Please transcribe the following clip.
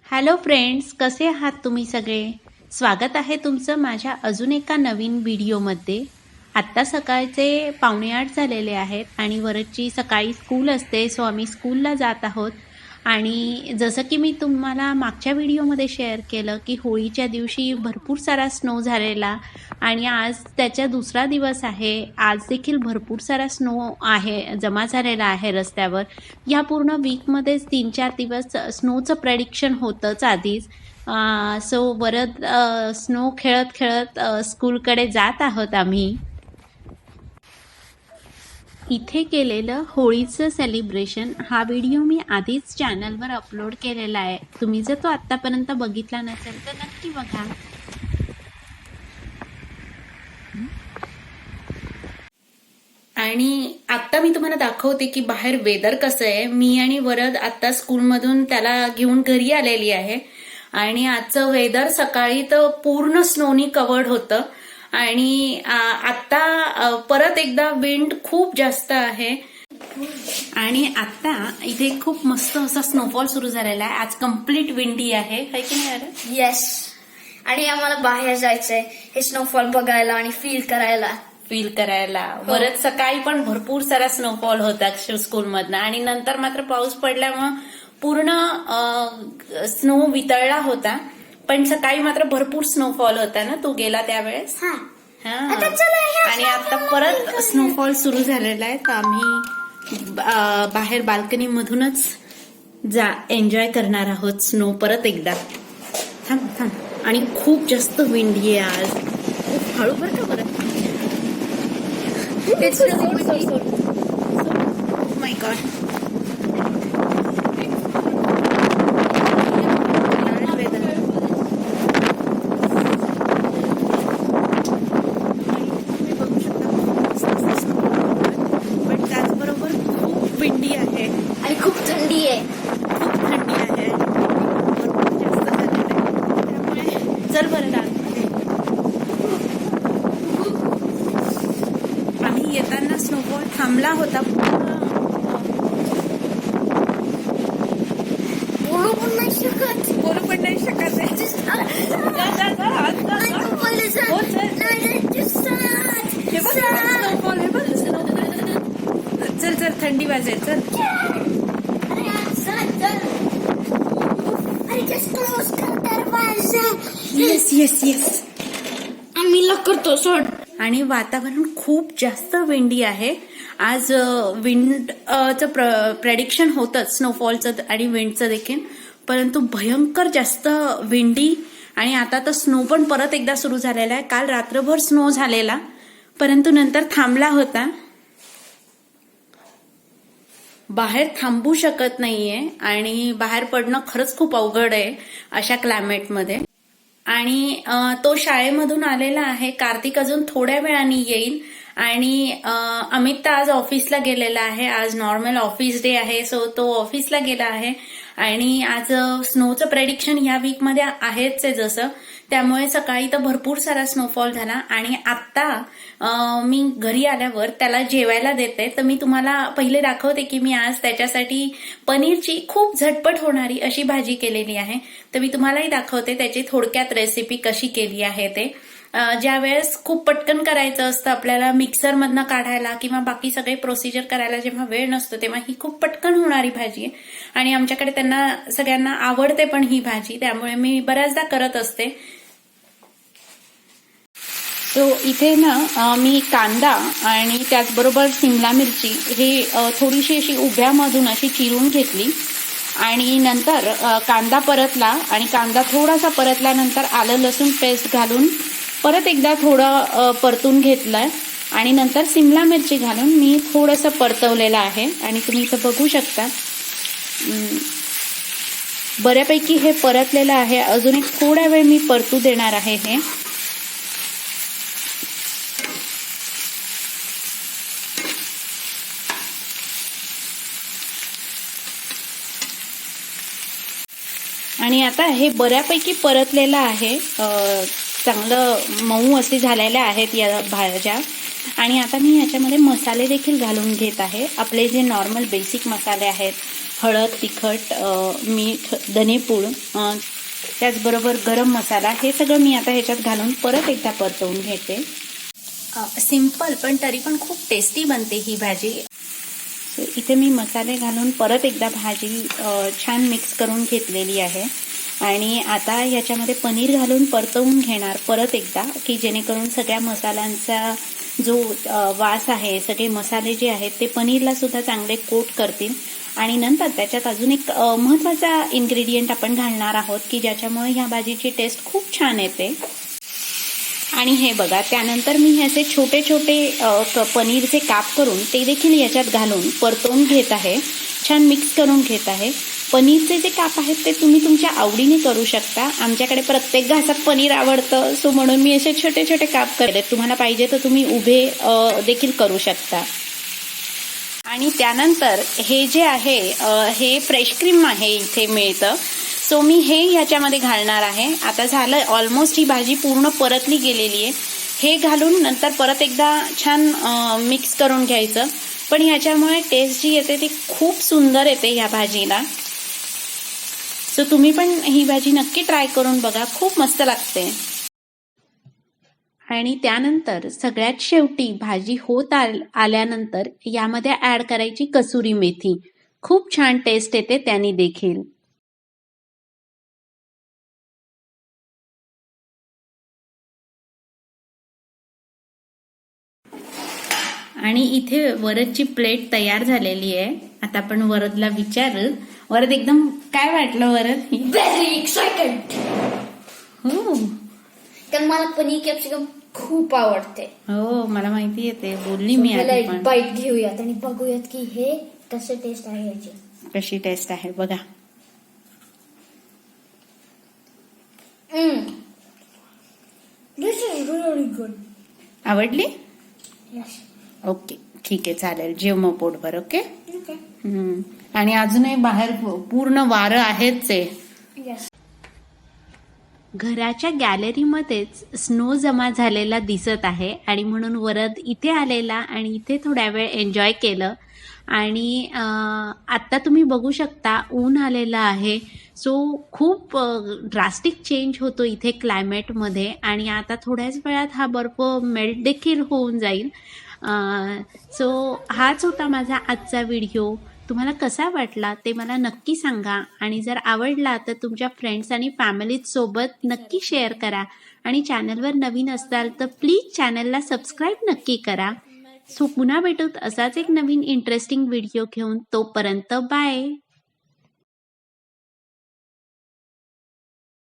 Hello friends, कसे आहात तुम्ही सगळे? स्वागत आहे तुमचं माझ्या अजून एका नवीन व्हिडिओमध्ये. आत्ता सकाळचे 7:45 झालेले आहेत आणि वरची सकाळी स्कूल असते, सो आम्ही स्कूलला जात आहोत. आणि जसं की मी तुम्हाला मागच्या व्हिडिओमध्ये शेअर केलं की होळीच्या दिवशी भरपूर सारा स्नो झालेला आणि आज त्याचा दुसरा दिवस आहे. आज देखील भरपूर सारा स्नो आहे, जमा झालेला आहे रस्त्यावर. या पूर्ण वीकमध्येच 3-4 दिवस स्नोचं प्रेडिक्शन होतंच आधीच. सो वरद स्नो खेळत खेळत स्कूलकडे जात आहोत आम्ही. इथे केलेलं होळीचं सेलिब्रेशन हा व्हिडिओ मी आधीच चॅनलवर अपलोड केलेला आहे. तुम्ही जर तो आत्तापर्यंत बघितला नसेल तर नक्की बघा. आणि आत्ता मी तुम्हाला दाखवते की बाहेर वेदर कसं आहे. मी आणि वरद आत्ता स्कूलमधून त्याला घेऊन घरी आलेली आहे आणि आजचं वेदर सकाळी तर पूर्ण स्नोनी कव्हर्ड होतं आणि आत्ता परत एकदा विंड खूप जास्त आहे आणि आत्ता इथे खूप मस्त असा स्नोफॉल सुरू झालेला आहे. आज कम्प्लीट विंडी आहे, है की नाही अरे? येस. आणि आम्हाला बाहेर जायचंय हे स्नोफॉल बघायला आणि फील करायला. परत सकाळी पण भरपूर सारा स्नोफॉल होता स्कूलमधनं आणि नंतर मात्र पाऊस पडल्यामुळे पूर्ण स्नो वितळला होता. पण सकाळी मात्र भरपूर स्नोफॉल होता ना, तू गेला त्यावेळेस. आणि आता परत स्नोफॉल सुरू झालेला आहे तर आम्ही बाहेर बाल्कनी मधूनच एन्जॉय करणार आहोत स्नो परत एकदा. थांब. आणि खूप जास्त विंडी आहे आज. खूप हळू बरं का परत. माय गॉड. विंडी आहे आणि खूप थंडी आहे. जास्त झालेलं आहे त्यामुळे चल बरं आतमध्ये. आम्ही येताना स्नोफॉल थांबला होता. बोलू पण नाही शकत. चल थंडी वाजेल. चल येस आम्ही करतो सोड. आणि वातावरण खूप जास्त विंडी आहे आज. विंडचं प्रेडिक्शन होतंच स्नोफॉलचं आणि विंडचं देखील, परंतु भयंकर जास्त विंडी. आणि आता तर स्नो पण परत एकदा सुरू झालेला आहे. काल रात्रभर स्नो झालेला परंतु नंतर थांबला होता. बाहेर थांबू शकत नाहीये आणि बाहेर पडणं खरंच खूप अवघड आहे अशा क्लायमेटमध्ये. आणि तो शाळेमधून आलेला आहे. कार्तिक अजून थोड्या वेळाने येईल आणि अमित तर आज ऑफिसला गेलेला आहे. आज नॉर्मल ऑफिस डे आहे, सो तो ऑफिसला गेला आहे. आणि आज स्नोचं प्रेडिक्शन या वीकमध्ये आहेच आहे जसं, त्यामुळे सकाळी तर भरपूर सारा स्नोफॉल झाला. आणि आत्ता मी घरी आल्यावर त्याला जेवायला देते तर मी तुम्हाला पहिले दाखवते की मी आज त्याच्यासाठी पनीरची खूप झटपट होणारी अशी भाजी केलेली आहे. तर मी तुम्हालाही दाखवते त्याची थोडक्यात रेसिपी कशी केली आहे ते. ज्या वेळेस खूप पटकन करायचं असतं आपल्याला मिक्सरमधनं काढायला किंवा बाकी सगळे प्रोसिजर करायला जेव्हा वेळ नसतो तेव्हा ही खूप पटकन होणारी भाजी आहे आणि आमच्याकडे त्यांना सगळ्यांना आवडते पण ही भाजी, त्यामुळे मी बऱ्याचदा करत असते. तो इथे ना मी कांदा आणि त्याचबरोबर सिमला मिरची ही थोडीशी अशी उभ्यामधून अशी चिरून घेतली आणि नंतर कांदा परतला आणि कांदा थोडासा परतल्यानंतर आलं लसूण पेस्ट घालून परत एकदा थोडं परतून घेतलंय आणि नंतर सिमला मिरची घालून मी थोडंसं परतवलेलं आहे. आणि तुम्ही इथं बघू शकता बऱ्यापैकी हे परतलेलं आहे. अजून एक थोडा वेळ मी परतू देणार आहे हे. आणि आता हे बऱ्यापैकी परतलेलं आहे. चांगलं मऊ असे झालेल्या आहेत या भाज्या आणि आता मी ह्याच्यामध्ये मसाले देखील घालून घेत आहे. आपले जे नॉर्मल बेसिक मसाले आहेत, हळद, तिखट, मीठ, धनेपूड, त्याचबरोबर गरम मसाला, हे सगळं मी आता ह्याच्यात घालून परत एकदा परतवून घेते. सिंपल पण तरी पण खूप टेस्टी बनते ही भाजी. इथे मी मसाले घालून परत एकदा भाजी छान मिक्स करून घेतलेली आहे आणि आता ह्याच्यामध्ये पनीर घालून परतवून घेणार परत एकदा, की जेणेकरून सगळ्या मसाल्यांचा जो वास आहे, सगळे मसाले जे आहेत ते पनीरला सुद्धा चांगले कोट करतील. आणि नंतर त्याच्यात अजून एक महत्त्वाचा इन्ग्रेडियंट आपण घालणार आहोत, की ज्याच्यामुळे ह्या भाजीची टेस्ट खूप छान येते. आणि हे बघा, त्यानंतर मी ह्याचे छोटे छोटे पनीरचे काप करून ते देखील याच्यात घालून परतवून घेत आहे, छान मिक्स करून घेत आहे. पनीरचे जे काप आहेत ते तुम्ही तुमच्या आवडीने करू शकता. आमच्याकडे प्रत्येक घासात पनीर आवडतं, सो म्हणून मी असे छोटे छोटे काप करते. तुम्हाला पाहिजे तर तुम्ही उभे देखील करू शकता. आणि त्यानंतर हे जे आहे हे फ्रेश क्रीम आहे, इथे मिळतं, सो मी हे ह्याच्यामध्ये घालणार आहे. आता झालं ऑलमोस्ट, ही भाजी पूर्ण परतली गेलेली आहे. हे घालून नंतर परत एकदा छान मिक्स करून घ्यायचं. पण ह्याच्यामुळे टेस्ट जी येते ती खूप सुंदर येते ह्या भाजीला. सो तुम्ही पण ही भाजी नक्की ट्राय करून बघा, खूप मस्त लागते. आणि त्यानंतर सगळ्यात शेवटी भाजी होत आल्यानंतर यामध्ये ऍड करायची कसुरी मेथी. खूप छान टेस्ट येते त्याने देखील. आणि इथे वरदची प्लेट तयार झालेली आहे. आता आपण वरदला विचारू. वरद, एकदम काय वाटलं वरद? Very excited. हो, कारण मला पनीर कॅप्सिकम खूप आवडते. हो, मला माहिती आहे, ते बोलली मी आधी पण. बाईट घेऊयात आणि बघूयात की हे कसे टेस्ट आहे याची. कशी टेस्ट आहे बघा. दिस इज रिअली गुड. आवडली? यस. ओके, ठीक आहे, चालेल. जेव मग पोटभर. ओके. आणि अजूनही बाहेर पूर्ण वारं आहेच आहे. यस. घराच्या गॅलरीमध्येच स्नो जमा झालेला दिसत आहे आणि म्हणून वरद इथे आलेला आणि इथे थोड्या वेळ एन्जॉय केलं. आणि आत्ता तुम्ही बघू शकता ऊन आलेलं आहे, सो खूप ड्रास्टिक चेंज होतो इथे क्लायमेटमध्ये. आणि आता थोड्याच वेळात हा बर्फ मेल्ट देखील होऊन जाईल. सो हाच होता माझा आजचा व्हिडिओ. तुम्हाला कसा वाटला ते मला नक्की सांगा. आणि जर आवडला तर तुमच्या फ्रेंड्स आणि फॅमिलीसोबत नक्की शेअर करा. आणि चॅनलवर नवीन असाल तर प्लीज चॅनलला सबस्क्राईब नक्की करा. सो पुन्हा भेटूत असाच एक नवीन इंटरेस्टिंग व्हिडिओ घेऊन. तोपर्यंत बाय.